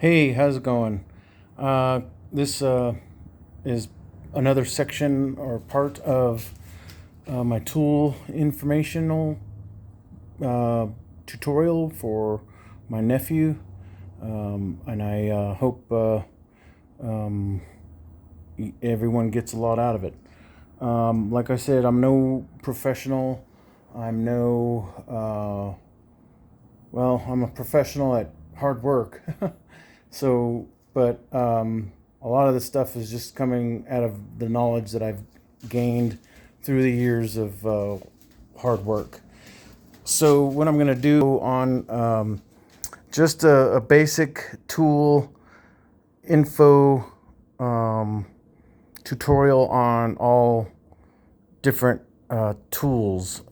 Hey, how's it going? This is another section or part of my tool informational uh, tutorial for my nephew, and I hope um, everyone gets a lot out of it. Like I said, I'm no professional. I'm no, I'm a professional at hard work. So, but a lot of this stuff is just coming out of the knowledge that I've gained through the years of hard work. So, what I'm going to do on just a basic tool info um, tutorial on all different tools.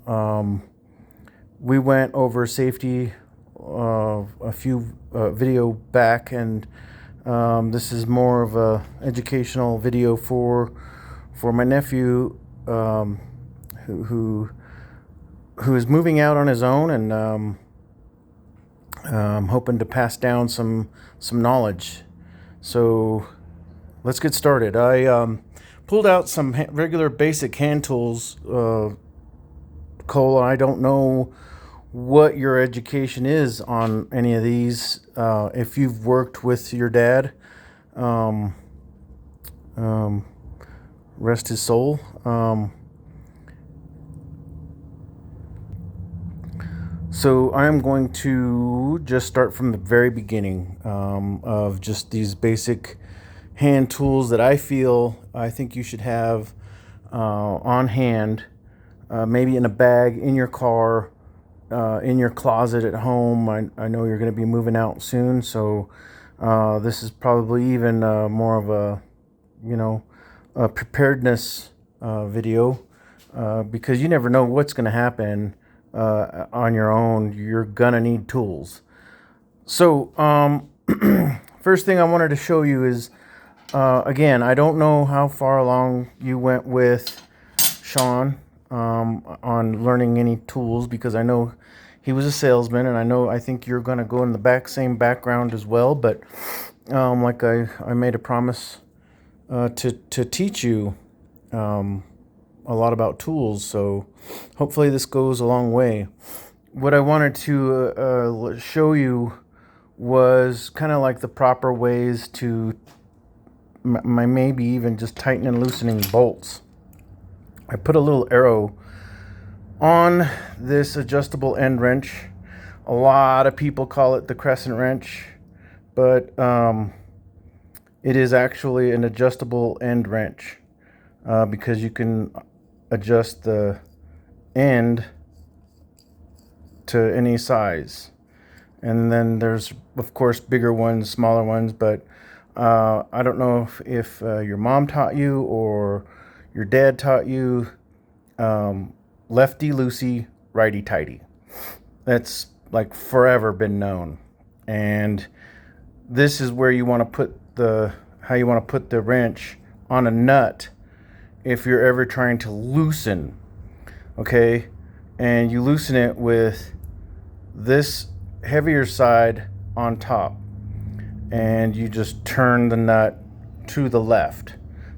We went over safety a few video back, and this is more of a educational video for my nephew, who who is moving out on his own, and hoping to pass down some knowledge. So let's get started. I pulled out some regular basic hand tools. Cole, I don't know what your education is on any of these. If you've worked with your dad, um, um, rest his soul. So I'm going to just start from the very beginning of just these basic hand tools that I think you should have on hand, maybe in a bag, in your car, in your closet at home. I know you're going to be moving out soon, so this is probably even more of a preparedness video, because you never know what's going to happen on your own. You're going to need tools. So first thing I wanted to show you is, again, I don't know how far along you went with Sean on learning any tools, because I know he was a salesman, and I think you're going to go in the same background as well. But like I made a promise to teach you a lot about tools, so hopefully this goes a long way. What I wanted to show you was kind of like the proper ways to maybe even just tighten and loosening bolts. I put a little arrow on this adjustable end wrench. A lot of people call it the crescent wrench, but it is actually an adjustable end wrench, because you can adjust the end to any size. And then there's, of course, bigger ones, smaller ones, but I don't know if your mom taught you or your dad taught you lefty loosey, righty tighty. That's like forever been known. And this is where you want to put how you want to put the wrench on a nut if you're ever trying to loosen. Okay? And you loosen it with this heavier side on top, and you just turn the nut to the left.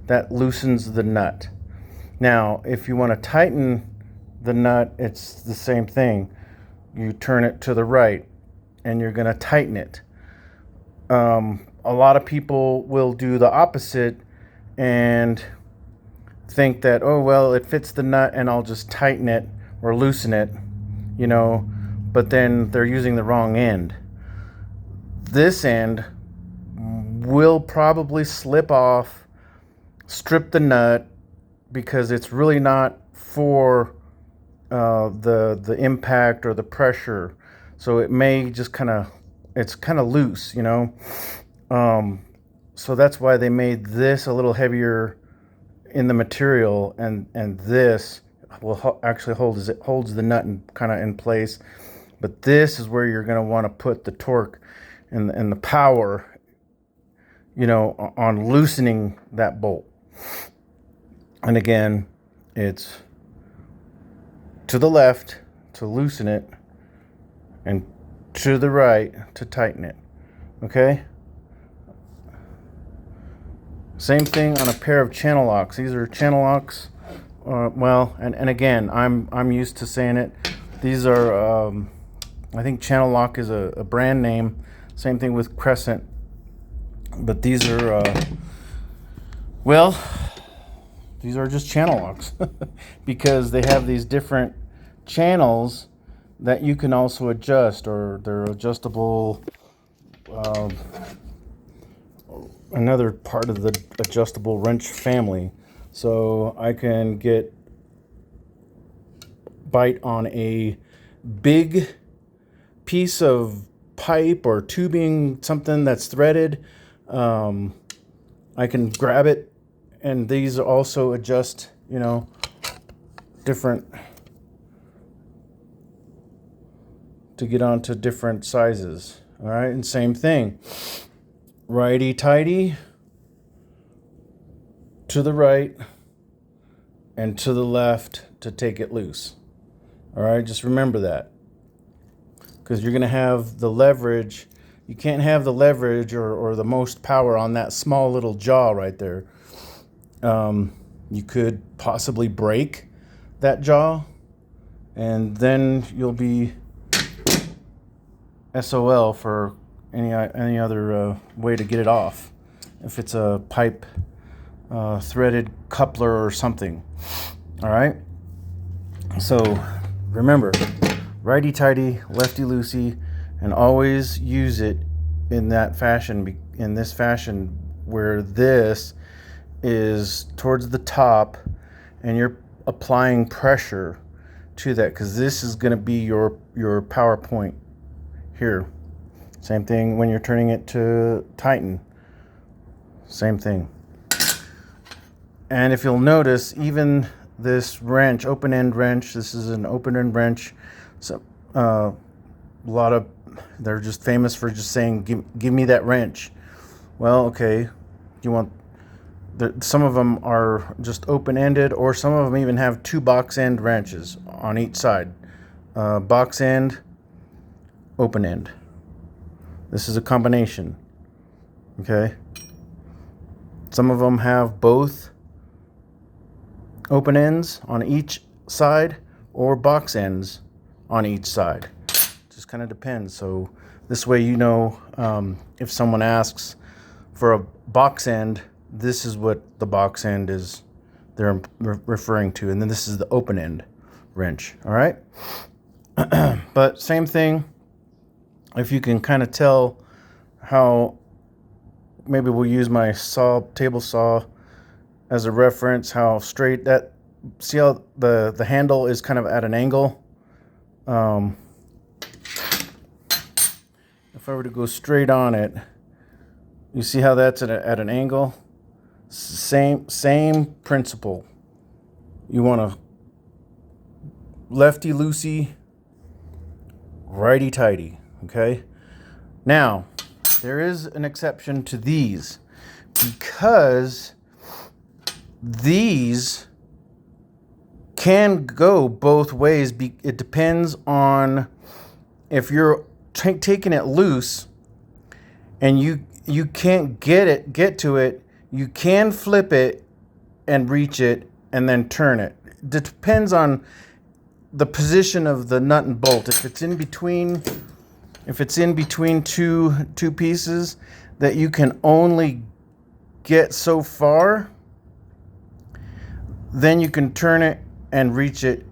That loosens the nut. Now, if you want to tighten the nut, it's the same thing. You turn it to the right, and you're going to tighten it. A lot of people will do the opposite and think that, oh, well, it fits the nut and I'll just tighten it or loosen it, but then they're using the wrong end. This end will probably slip off, strip the nut, because it's really not for the impact or the pressure. So it may just it's kind of loose, so that's why they made this a little heavier in the material, and this will actually holds the nut kind of in place. But this is where you're going to want to put the torque and the power, on loosening that bolt. And again, it's to the left to loosen it, and to the right to tighten it. Okay? Same thing on a pair of channel locks. These are channel locks. Well, and again, I'm used to saying it. These are, I think Channel Lock is a brand name. Same thing with Crescent. But these are, well, these are just channel locks because they have these different channels that you can also adjust, or they're adjustable. Another part of the adjustable wrench family. So I can bite on a big piece of pipe or tubing, something that's threaded. I can grab it, and these also adjust, different, to get onto different sizes. All right, and same thing, righty tighty to the right and to the left to take it loose. All right, just remember that, because you're going to have the leverage. You can't have the leverage or the most power on that small little jaw right there. You could possibly break that jaw, and then you'll be SOL for any other way to get it off, if it's a pipe threaded coupler or something. All right, so remember, righty tighty, lefty loosey, and always use it in that fashion, in this fashion, where this is towards the top and you're applying pressure to that, because this is going to be your power point here. Same thing when you're turning it to tighten. Same thing. And if you'll notice, even this wrench, open end wrench, this is an open end wrench. So a lot of, they're just famous for just saying, give me that wrench. Well, okay, you want, some of them are just open-ended, or some of them even have two box end wrenches on each side. Box end, open end. This is a combination. Okay. Some of them have both open ends on each side or box ends on each side. Just kind of depends. So this way, if someone asks for a box end, this is what the box end is they're referring to, and then this is the open end wrench. All right. But same thing, if you can kind of tell how, maybe we'll use my table saw as a reference, how straight that, see how the handle is kind of at an angle. If I were to go straight on it, you see how that's at an angle? Same principle. You want to lefty loosey, righty tighty. Okay. Now, there is an exception to these, because these can go both ways. It depends on if you're taking it loose and you can't get to it, you can flip it and reach it and then turn it. It depends on the position of the nut and bolt. If it's in between two pieces that you can only get so far, then you can turn it and reach it,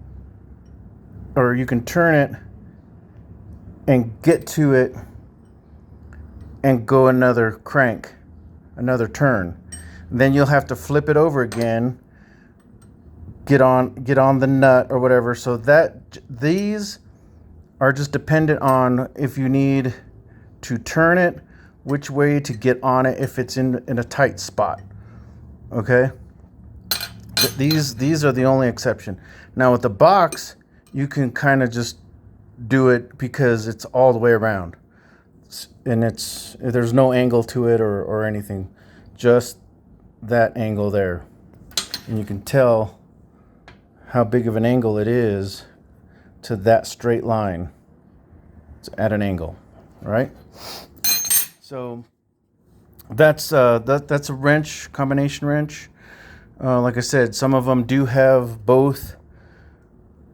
or you can turn it and get to it and go another crank, another turn. Then you'll have to flip it over again, get on the nut or whatever. So that these are just dependent on if you need to turn it, which way to get on it if it's in a tight spot. Okay? These are the only exception. Now with the box, you can kind of just do it because it's all the way around. And there's no angle to it or anything. Just that angle there. And you can tell how big of an angle it is to that straight line. It's at an angle, all right? So that's a wrench, combination wrench. Like I said, some of them do have both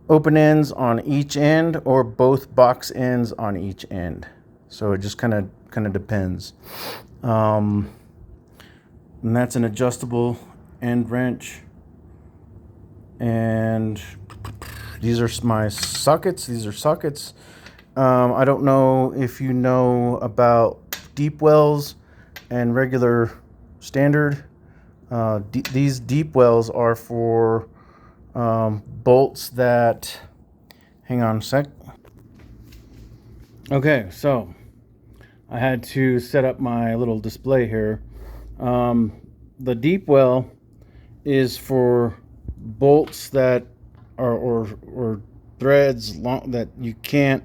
open ends on each end or both box ends on each end. So it just kind of depends. And that's an adjustable end wrench. And these are my sockets. These are sockets. I don't know if you know about deep wells and regular standard. These deep wells are for bolts that, hang on a sec. Okay, so I had to set up my little display here. The deep well is for bolts that are or threads long, that you can't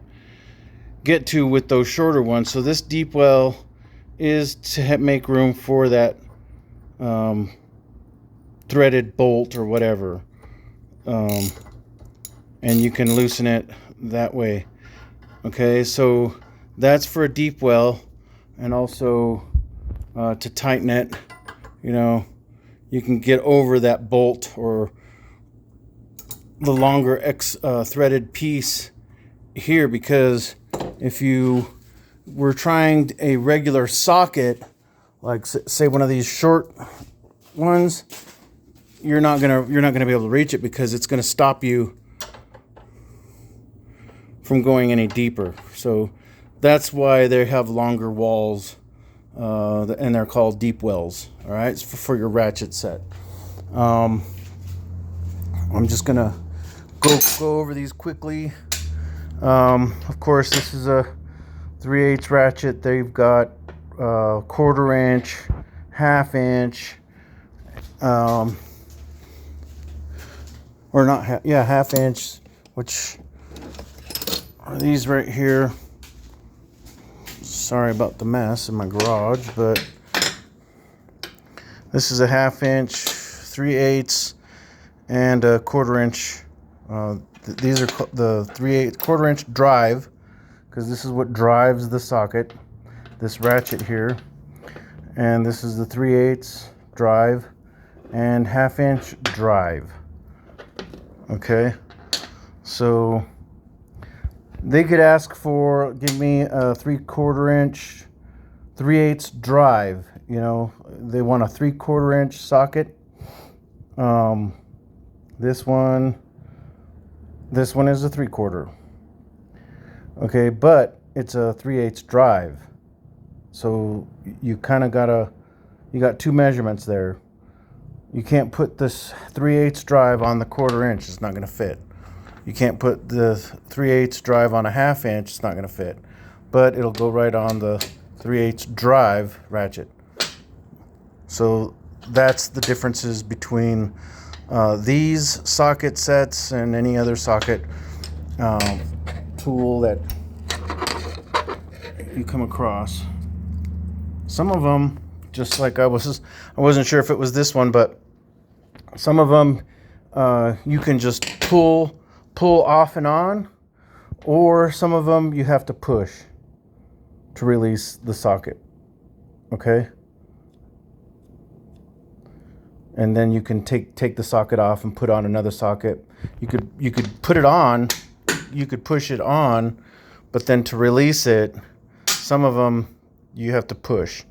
get to with those shorter ones. So this deep well is to make room for that threaded bolt or whatever, and you can loosen it that way. Okay, so that's for a deep well, and also to tighten it, you can get over that bolt or the longer threaded piece here, because if you were trying a regular socket, like say one of these short ones, you're not gonna be able to reach it, because it's gonna stop you from going any deeper. So that's why they have longer walls, and they're called deep wells. All right, it's for your ratchet set. I'm just gonna go over these quickly. Of course, this is a 3/8 ratchet. They've got 1/4 inch, 1/2 inch, or not half, yeah, 1/2 inch, which are these right here. Sorry about the mess in my garage, but this is a 1/2 inch, 3/8, and a 1/4 inch. These are the 3/8 1/4 inch drive, because this is what drives the socket, this ratchet here. And this is the 3/8 drive and 1/2 inch drive. Okay, so they could ask for, give me a 3/4 inch 3/8 drive. They want a 3/4 inch socket. This one is a 3/4. Okay, but it's a 3/8 drive. So you kind of you got two measurements there. You can't put this 3/8 drive on the 1/4 inch. It's not going to fit. You can't put the 3/8 drive on a 1/2 inch. It's not going to fit. But it'll go right on the 3/8 drive ratchet. So that's the differences between these socket sets and any other socket tool that you come across. Some of them, just like I wasn't sure if it was this one, but some of them you can just pull off and on, or some of them you have to push to release the socket. Okay, and then you can take the socket off and put on another socket. You could put it on, you could push it on, but then to release it, some of them you have to push.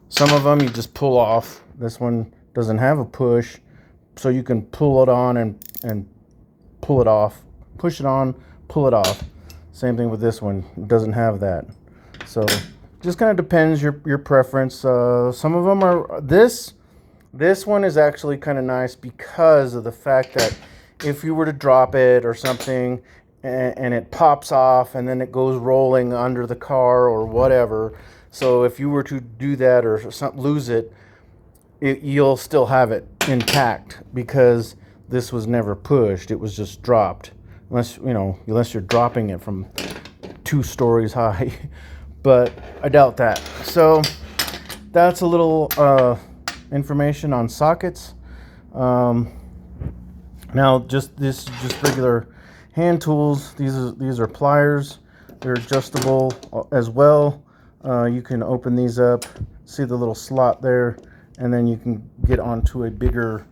Some of them you just pull off. This one doesn't have a push, so you can pull it on and pull it off. Push it on, pull it off. Same thing with this one. It doesn't have that. So just kind of depends your preference. Some of them are this one is actually kind of nice because of the fact that if you were to drop it or something and it pops off and then it goes rolling under the car or whatever. So if you were to do that or lose it, you'll still have it intact, because this was never pushed. It was just dropped, unless you're dropping it from 2 stories high. But I doubt that. So that's a little information on sockets. Now just regular hand tools. These are pliers. They're adjustable as well. You can open these up, See the little slot there, and then you can get onto a bigger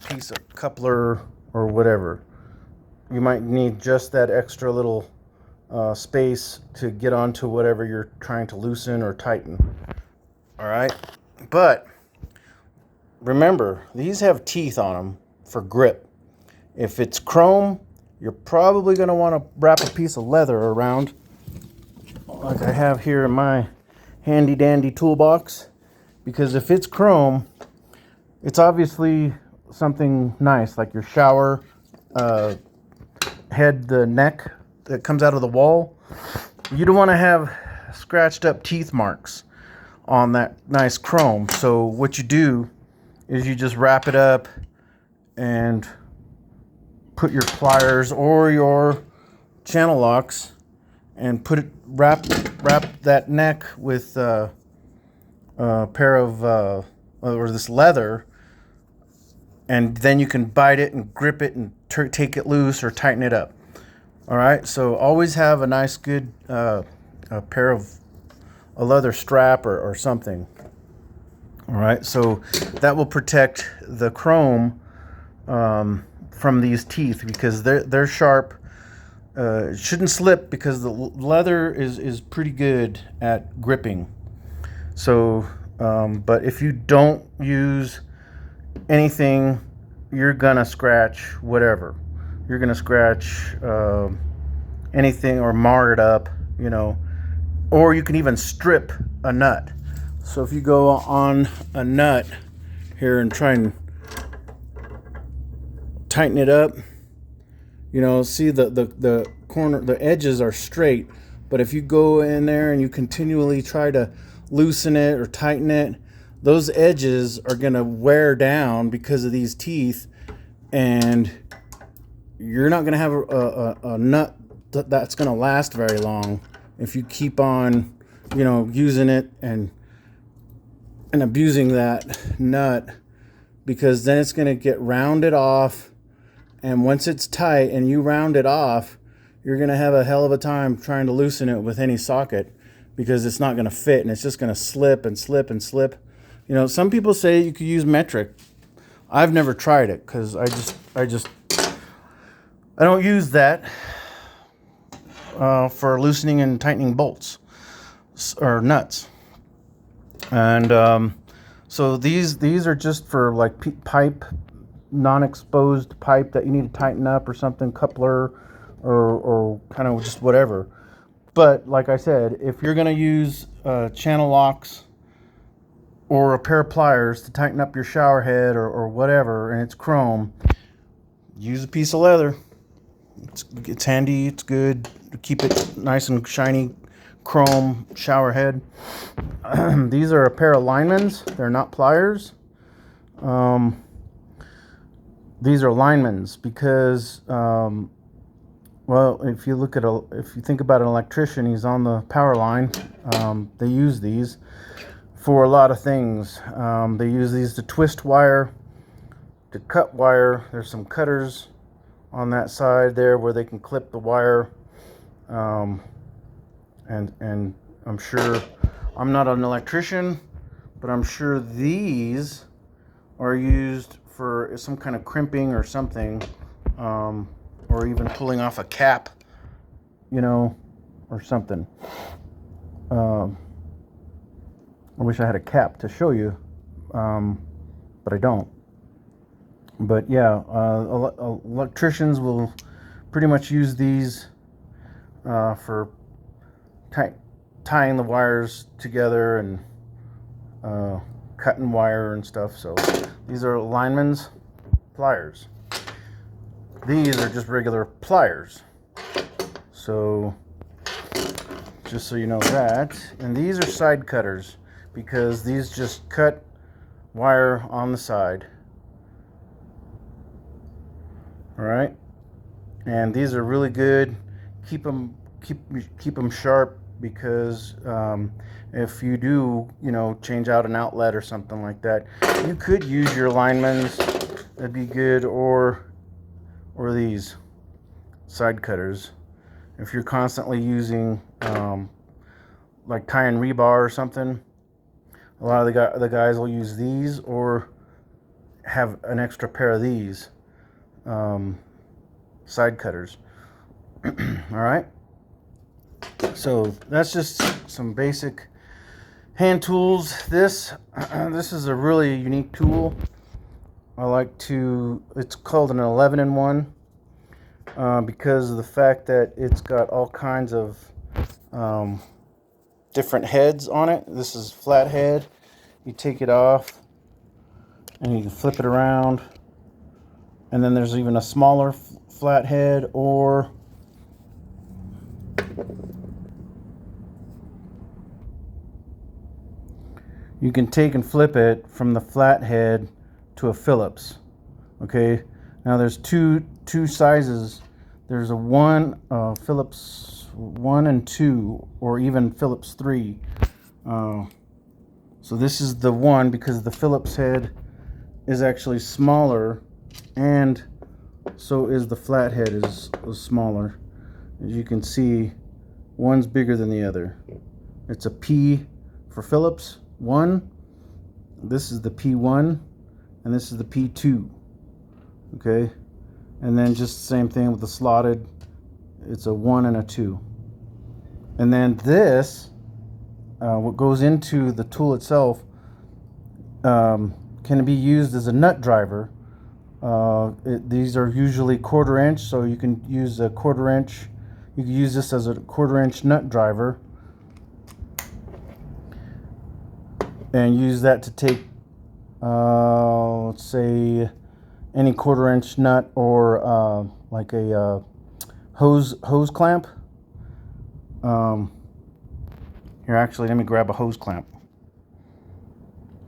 piece of coupler or whatever. You might need just that extra little space to get onto whatever you're trying to loosen or tighten. All right, but remember, these have teeth on them for grip. If it's chrome, you're probably going to want to wrap a piece of leather around, like I have here in my handy dandy toolbox, because if it's chrome, it's obviously something nice, like your shower head, the neck that comes out of the wall. You don't want to have scratched up teeth marks on that nice chrome. So what you do is you just wrap it up and put your pliers or your channel locks and wrap that neck with a pair of or this leather, and then you can bite it and grip it and take it loose or tighten it up. All right, so always have a nice good a pair of a leather strap or something. All right, so that will protect the chrome from these teeth, because they're sharp. It shouldn't slip because the leather is pretty good at gripping. So, but if you don't use anything, you're gonna scratch whatever. You're gonna scratch anything or mar it up, you know. Or you can even strip a nut. So if you go on a nut here and try and tighten it up, you know, see the corner, the edges are straight, but if you go in there and you continually try to loosen it or tighten it, those edges are going to wear down because of these teeth, and you're not going to have a nut that's going to last very long if you keep on, you know, using it and abusing that nut, because then it's going to get rounded off, and once it's tight and you round it off, you're going to have a hell of a time trying to loosen it with any socket, because it's not going to fit and it's just going to slip and slip and slip. You know, some people say you could use metric. I've never tried it because I don't use that for loosening and tightening bolts or nuts. And so these are just for like pipe, non-exposed pipe that you need to tighten up or something, coupler or kind of just whatever. But like I said, if you're going to use channel locks or a pair of pliers to tighten up your shower head or whatever, and it's chrome, use a piece of leather. It's handy, it's good to keep it nice and shiny chrome shower head. These are a pair of linemans. They're not pliers. These are linemans because, well, if you think about an electrician, he's on the power line. They use these for a lot of things. They use these to twist wire, to cut wire. There's some cutters on that side there where they can clip the wire. And I'm sure, I'm not an electrician, but I'm sure these are used for some kind of crimping or something, or even pulling off a cap, you know, or something. I wish I had a cap to show you, but I don't. But yeah, electricians will pretty much use these for tying the wires together and cutting wire and stuff. So these are lineman's pliers. These are just regular pliers. So just so you know that. And these are side cutters, because these just cut wire on the side. All right, and these are really good. Keep them sharp, because if you do, you know, change out an outlet or something like that, you could use your linemans. That'd be good, or these side cutters. If you're constantly using like tying rebar or something, A lot of the guys will use these or have an extra pair of these side cutters. All right. So that's just some basic hand tools. This is a really unique tool. It's called an 11-in-1 because of the fact that it's got all kinds of different heads on it. This is flat head. You take it off and you can flip it around. And then there's even a smaller flat head, or you can take and flip it from the flat head to a Phillips. Okay, now there's two sizes. There's a Phillips 1 and 2, or even Phillips 3. So this is the 1 because the Phillips head is actually smaller, and so is the flat head is smaller. As you can see, one's bigger than the other. It's a P for Phillips 1. This is the P1, and this is the P2. Okay, and then just the same thing with the slotted. It's a 1 and a 2. And then this, what goes into the tool itself, can be used as a nut driver. These are usually 1/4 inch, so you can use a 1/4 inch. You can use this as a 1/4 inch nut driver, and use that to take, let's say, any 1/4 inch nut, or like a hose clamp. Here, actually, let me grab a hose clamp.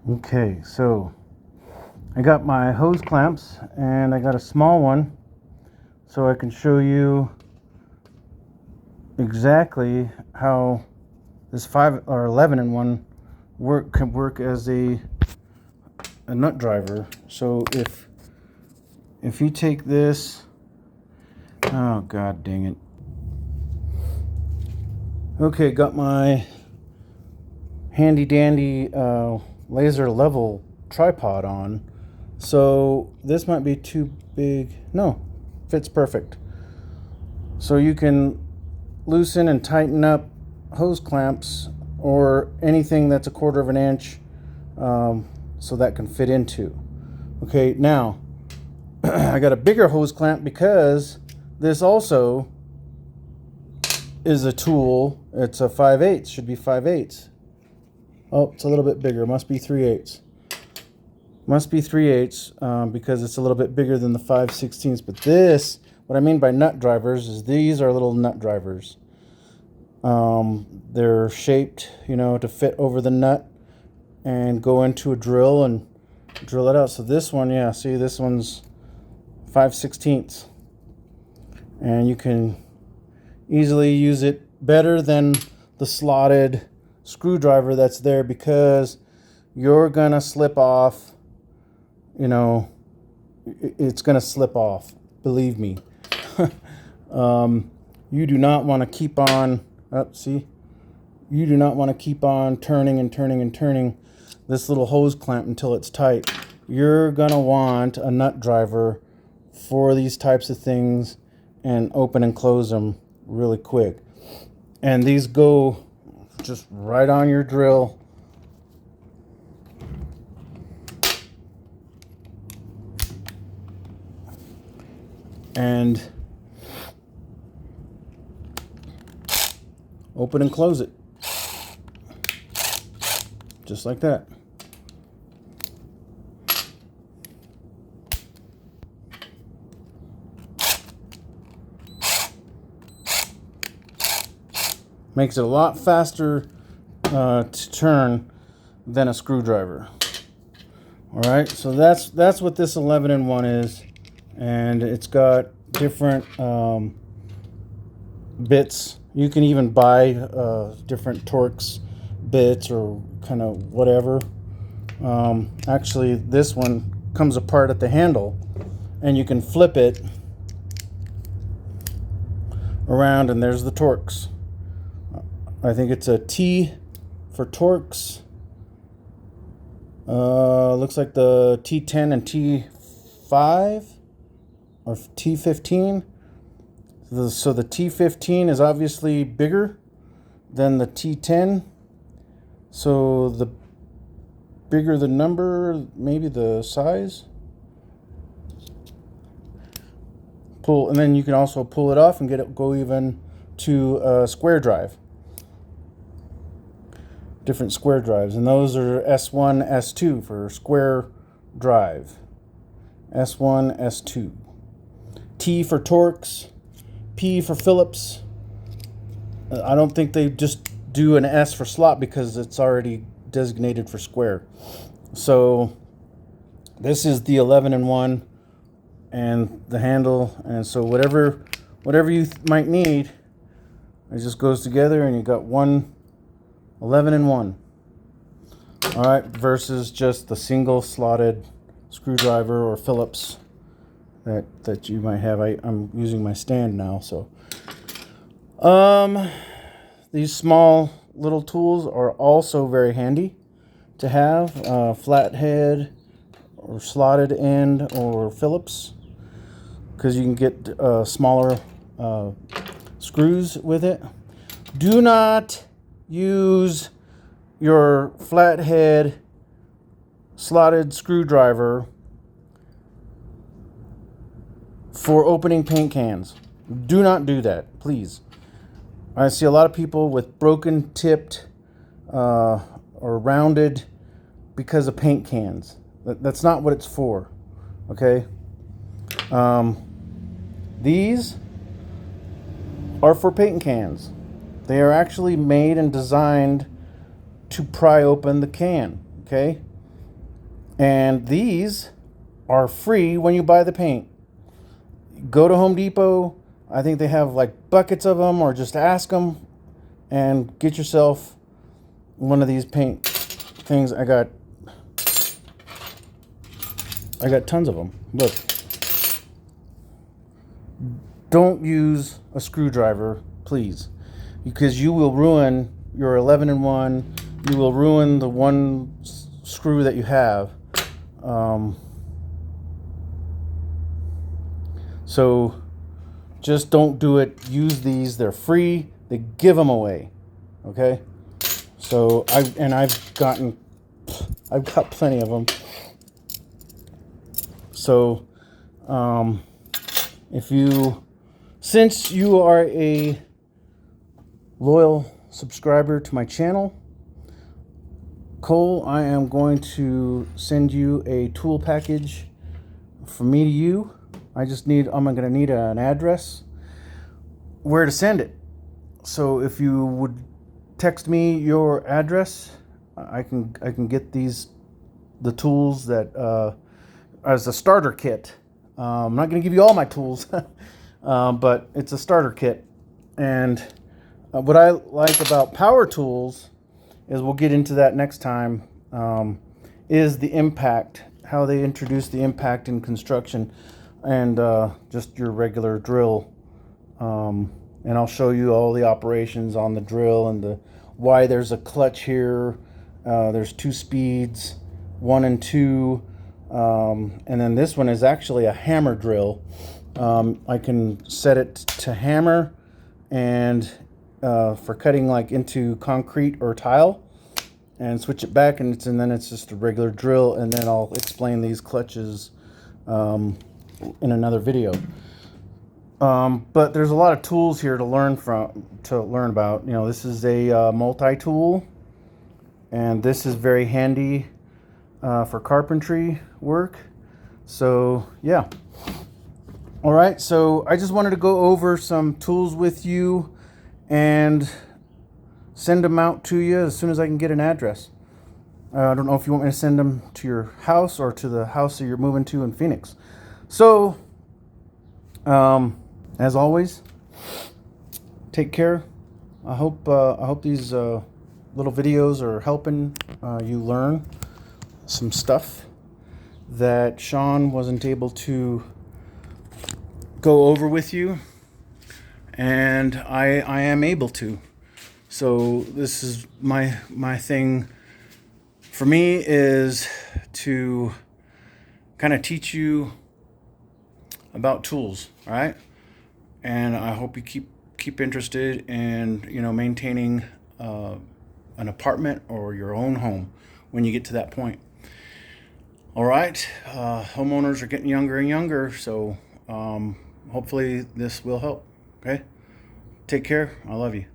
Okay, so I got my hose clamps, and I got a small one, so I can show you exactly how this 5 or 11-in-1 can work as a nut driver. So if you take this, oh god dang it. Okay, got my handy dandy laser level tripod on. So this might be too big. No, fits perfect. So you can loosen and tighten up hose clamps or anything that's a 1/4 inch, so that can fit into. Okay, now I got a bigger hose clamp because this also is a tool. It's a 5/8, should be 5/8. Oh, it's a little bit bigger, must be 3/8. Must be 3/8 because it's a little bit bigger than the 5/16. But this, what I mean by nut drivers, is these are little nut drivers. They're shaped, to fit over the nut and go into a drill and drill it out. So this one, yeah, see, this one's 5/16, and you can easily use it better than the slotted screwdriver that's there, because you're gonna slip off. It's gonna slip off, believe me. You do not want to keep on you do not want to keep on turning and turning and turning this little hose clamp until it's tight. You're gonna want a nut driver for these types of things, and open and close them really quick. And these go just right on your drill. And open and close it. Just like that. Makes it a lot faster to turn than a screwdriver. All right, so that's what this 11-in-1 is, and it's got different bits. You can even buy different Torx bits or kind of whatever. Actually, this one comes apart at the handle, and you can flip it around, and there's the Torx. I think it's a T for Torx, Looks like the T10 and T5 or T15. So the T15 is obviously bigger than the T10. So the bigger the number, maybe the size. Pull, and then you can also pull it off and go even to a square drive. Different square drives, and those are S1, S2 for square drive. S1, S2. T for Torx, P for Phillips. I don't think they just do an S for slot because it's already designated for square. So this is the 11-in-1 and the handle, and so whatever you might need, it just goes together and you got one 11-in-1. All right, versus just the single slotted screwdriver or Phillips that you might have. I'm using my stand now, so these small little tools are also very handy to have. Flathead or slotted end or Phillips, because you can get smaller screws with it. Do not use your flathead slotted screwdriver for opening paint cans. Do not do that, please. I see a lot of people with broken tipped or rounded because of paint cans. That's not what it's for, okay? These are for paint cans. They are actually made and designed to pry open the can, okay? And these are free when you buy the paint. Go to Home Depot. I think they have like buckets of them, or just ask them and get yourself one of these paint things. I got tons of them. Look. Don't use a screwdriver, please, because you will ruin your 11-in-1. You will ruin the one screw that you have. So just don't do it. Use these. They're free. They give them away. Okay? So I've got plenty of them. So since you are a loyal subscriber to my channel, Cole, I am going to send you a tool package from me to you. I'm going to need an address where to send it. So if you would text me your address, I can get the tools that as a starter kit. I'm not going to give you all my tools, but it's a starter kit. And what I like about power tools is, we'll get into that next time, is the impact, how they introduce the impact in construction, and just your regular drill. And I'll show you all the operations on the drill and why there's a clutch here. There's 2 speeds, 1 and 2. And then this one is actually a hammer drill. I can set it to hammer and for cutting like into concrete or tile, and switch it back, and then it's just a regular drill. And then I'll explain these clutches in another video. But there's a lot of tools here to learn about. This is a multi-tool, and this is very handy for carpentry work. So yeah. All right, so I just wanted to go over some tools with you and send them out to you as soon as I can get an address. I don't know if you want me to send them to your house or to the house that you're moving to in Phoenix. So as always, take care. I hope these little videos are helping you learn some stuff that Sean wasn't able to go over with you, and I am able to. So this is my thing for me is to kind of teach you about tools, all right? And I hope you keep interested in maintaining an apartment or your own home when you get to that point. All right, homeowners are getting younger and younger, so hopefully this will help. Okay, take care. I love you.